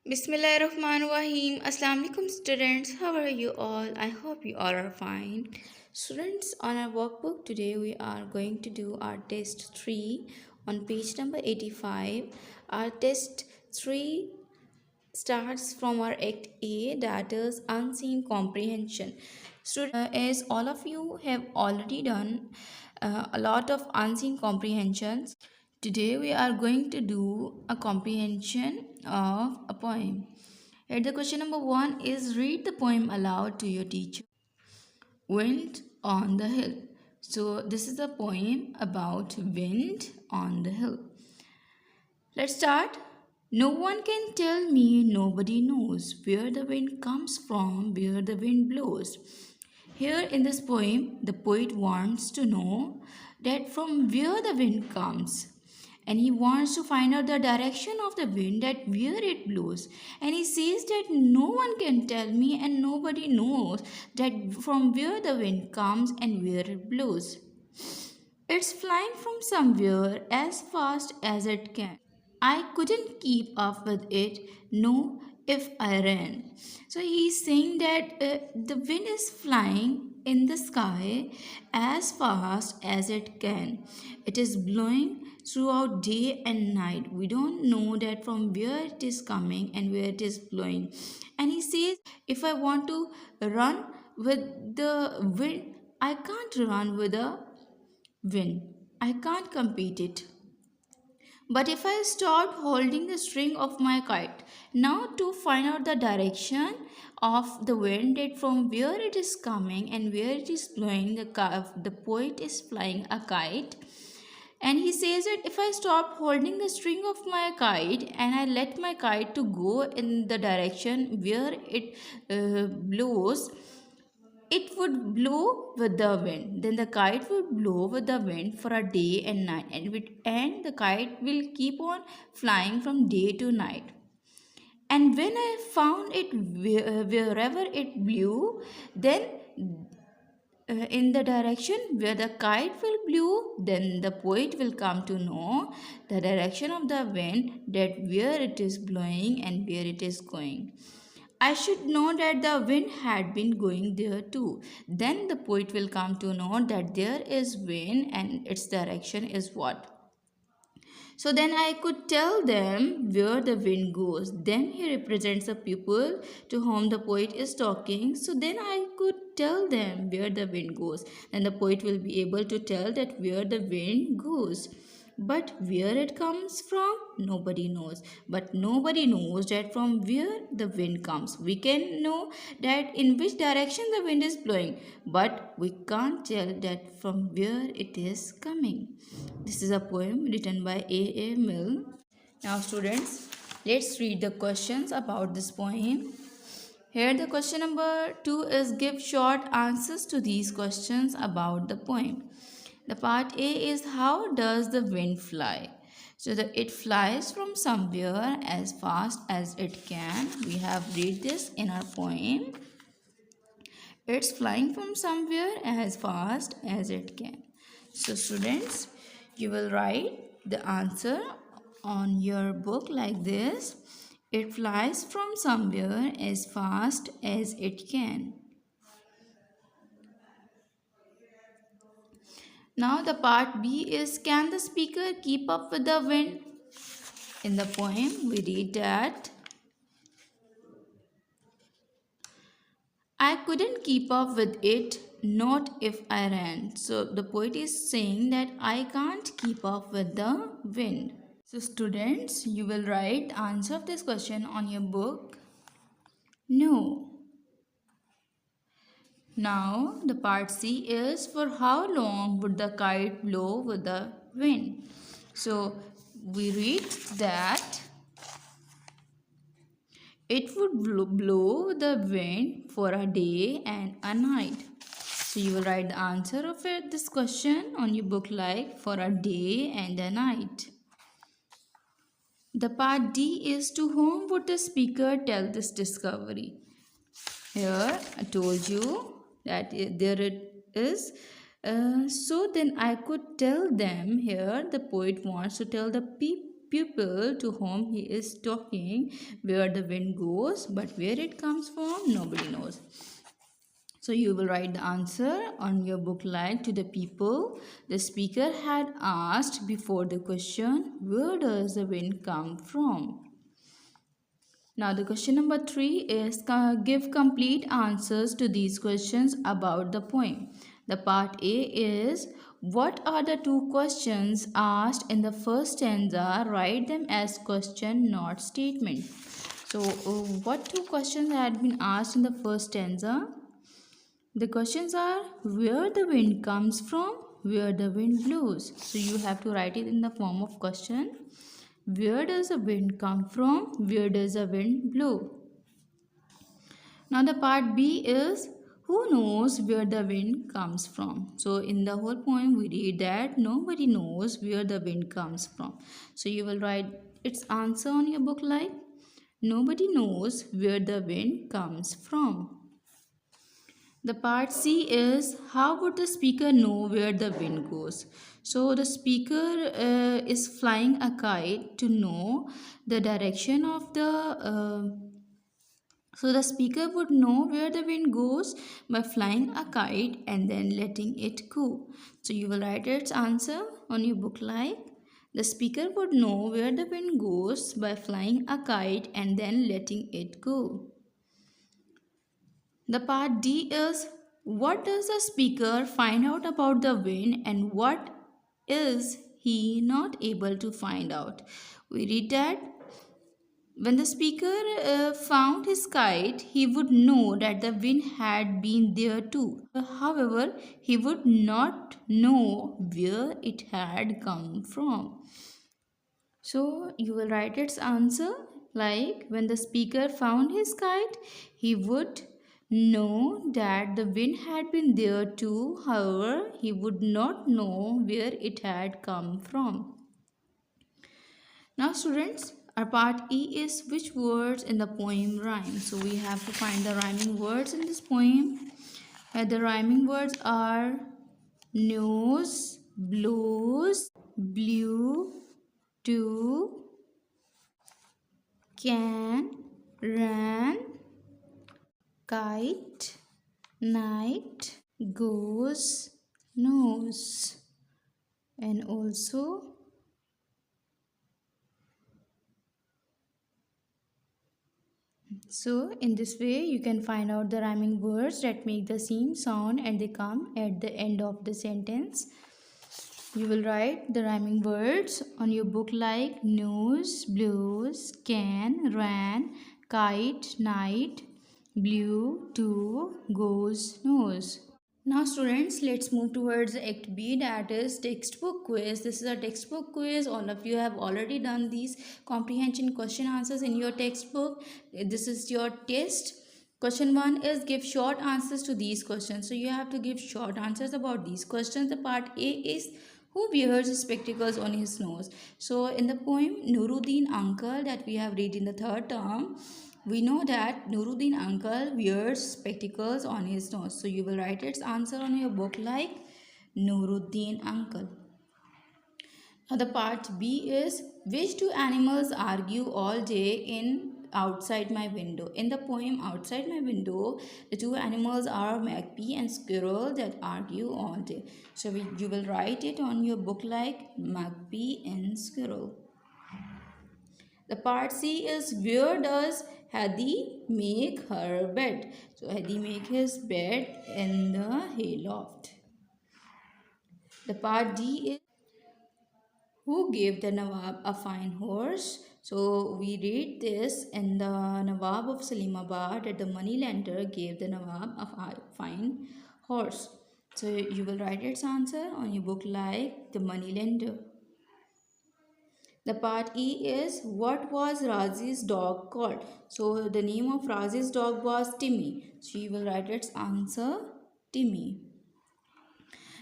Bismillahirrahmanirrahim. Assalamu alaikum students. How are you all? I hope you all are fine. Students, on our workbook today we are going to do our test 3 on page number 85. Our test 3 starts from our act A, that is unseen comprehension. As all of you have already done a lot of unseen comprehensions, today we are going to do a comprehension of a poem. Here the question number 1 is read the poem aloud to your teacher. Wind on the Hill. So this is a poem about wind on the hill. Let's start. No one can tell me, nobody knows where the wind comes from, where the wind blows. Here in this poem, the poet wants to know that from where the wind comes. And he wants to find out the direction of the wind, that where it blows. And he says that no one can tell me and nobody knows that from where the wind comes and where it blows. It's flying from somewhere as fast as it can. I couldn't keep up with it, no, if I ran. So he's saying that the wind is flying in the sky as fast as it can. It is blowing throughout day and night. We don't know that from where it is coming and where it is blowing. And he says, if I want to run with the wind, I can't run with the wind. I can't compete it. But if I start holding the string of my kite, now to find out the direction of the wind, that from where it is coming and where it is blowing, the poet is flying a kite. And he says that if I stop holding the string of my kite and I let my kite to go in the direction where it blows, it would blow with the wind. Then the kite would blow with the wind for a day and night, and the kite will keep on flying from day to night. And when I found it wherever it blew, then in the direction where the kite will blow, then the poet will come to know the direction of the wind, that where it is blowing and where it is going. I should know that the wind had been going there too. Then the poet will come to know that there is wind and its direction is what. So then I could tell them where the wind goes. Then he represents the people to whom the poet is talking. So then I could tell them where the wind goes. Then the poet will be able to tell that where the wind goes. But where it comes from, nobody knows. But nobody knows that from where the wind comes. We can know that in which direction the wind is blowing, but we can't tell that from where it is coming. This is a poem written by A. Mill. Now students, let's read the questions about this poem. Here the question number 2 is give short answers to these questions about the poem. The part A is how does the wind fly? So it flies from somewhere as fast as it can. We have read this in our poem. It's flying from somewhere as fast as it can. So students, you will write the answer on your book like this. It flies from somewhere as fast as it can. Now the part B is can the speaker keep up with the wind? In the poem we read that I couldn't keep up with it, not if I ran. So the poet is saying that I can't keep up with the wind. So students, you will write the answer of this question on your book. No. Now the part C is for how long would the kite blow with the wind? So we read that it would blow the wind for a day and a night. So you will write the answer of this question on your book like for a day and a night. The part D is to whom would the speaker tell this discovery? Here I told you that there it is. So then I could tell them. Here the poet wants to tell the people to whom he is talking where the wind goes, but where it comes from, nobody knows. So you will write the answer on your book like to the people the speaker had asked before the question, where does the wind come from? Now the question number 3 is give complete answers to these questions about the poem. The part A is what are the two questions asked in the first stanza? Write them as question, not statement. So what two questions had been asked in the first stanza? The questions are where the wind comes from, where the wind blows. So you have to write it in the form of question. Where does the wind come from? Where does the wind blow? Now the part B is who knows where the wind comes from? So in the whole poem we read that nobody knows where the wind comes from. So you will write its answer on your book like nobody knows where the wind comes from. The part C is how would the speaker know where the wind goes? So the speaker is flying a kite to know the direction of so the speaker would know where the wind goes by flying a kite and then letting it go. So you will write its answer on your book like the speaker would know where the wind goes by flying a kite and then letting it go. The part D is what does the speaker find out about the wind and what is he not able to find out? We read that when the speaker found his kite, he would know that the wind had been there too. However, he would not know where it had come from. So you will write its answer like when the speaker found his kite, he would know that the wind had been there too. However, he would not know where it had come from. Now students, our part E is which words in the poem rhyme. So we have to find the rhyming words in this poem. The rhyming words are nose, blows, blew, to, can, ran, kite, night, goes, nose, and also so in this way you can find out the rhyming words that make the same sound and they come at the end of the sentence. You will write the rhyming words on your book like nose, blows, can, ran, kite, night, blew, to, goes, nose. Now students, let's move towards Act B, that is textbook quiz. This is a textbook quiz. All of you have already done these comprehension question answers in your textbook. This is your test. Question 1 is give short answers to these questions. So you have to give short answers about these questions. The part A is who wears spectacles on his nose. So in the poem Nuruddin Uncle that we have read in the third term, we know that Nuruddin uncle wears spectacles on his nose. So you will write its answer on your book like Nuruddin uncle. Now the part B is which two animals argue all day in outside my window. In the poem outside my window, the two animals are magpie and squirrel that argue all day. So you will write it on your book like magpie and squirrel. The part C is where does Hadi make her bed? So Hadi make his bed in the hayloft. The part D is who gave the Nawab a fine horse? So we read this in the Nawab of Salimabad that the moneylender gave the Nawab a fine horse. So you will write its answer on your book like the moneylender. The part E is what was Razi's dog called? So the name of Razi's dog was Timmy. She will write its answer Timmy.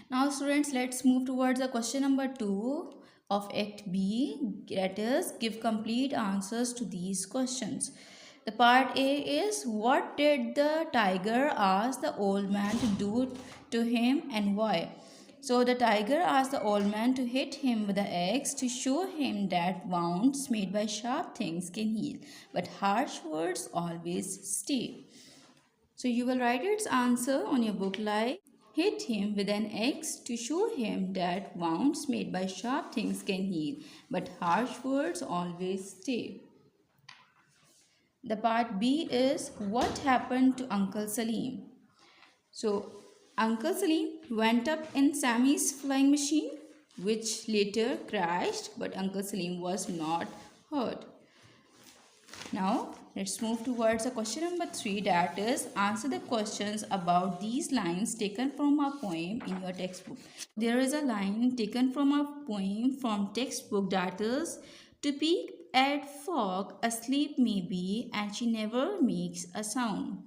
Now students, let's move towards the question number 2 of Act B. That is give complete answers to these questions. The part A is what did the tiger ask the old man to do to him and why? So the tiger asked the old man to hit him with the axe to show him that wounds made by sharp things can heal, but harsh words always stay. So you will write its answer on your book like hit him with an axe to show him that wounds made by sharp things can heal, but harsh words always stay. The part B is what happened to Uncle Salim. So Uncle Salim went up in Sammy's flying machine, which later crashed, but Uncle Salim was not hurt. Now let's move towards the question number 3, that is answer the questions about these lines taken from a poem in your textbook. There is a line taken from a poem from textbook that is to peep at fog asleep maybe and she never makes a sound.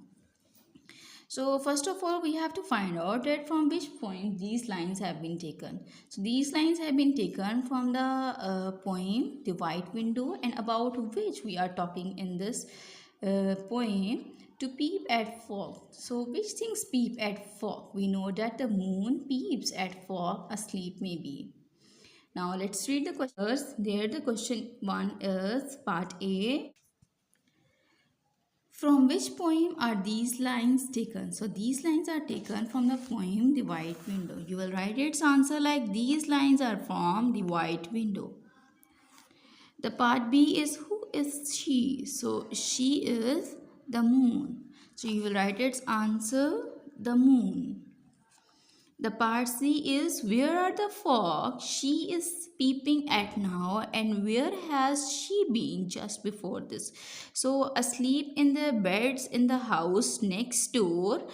So first of all, we have to find out that from which point these lines have been taken. So these lines have been taken from the poem The White Window, and about which we are talking in this poem, to peep at fog. So which things peep at fog? We know that the moon peeps at fog asleep maybe. Now let's read the questions. There the question 1 is part A. From which poem are these lines taken? So these lines are taken from the poem The White Window. You will write its answer like these lines are from The White Window. The part B is who is she? So she is the moon. So you will write its answer the moon. The part C is where are the fog she is peeping at now and where has she been just before this. So asleep in the beds in the house next door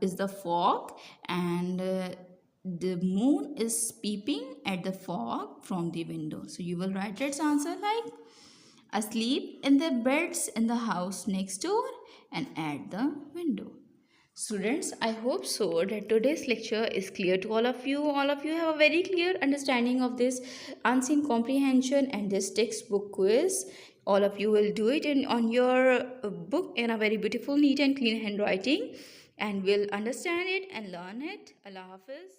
is the fog, and the moon is peeping at the fog from the window. So you will write its answer like asleep in the beds in the house next door and at the window. Students, I hope so that today's lecture is clear to all of you. All of you have a very clear understanding of this unseen comprehension and this textbook quiz. All of you will do it on your book in a very beautiful, neat and clean handwriting, and will understand it and learn it. Allah Hafiz.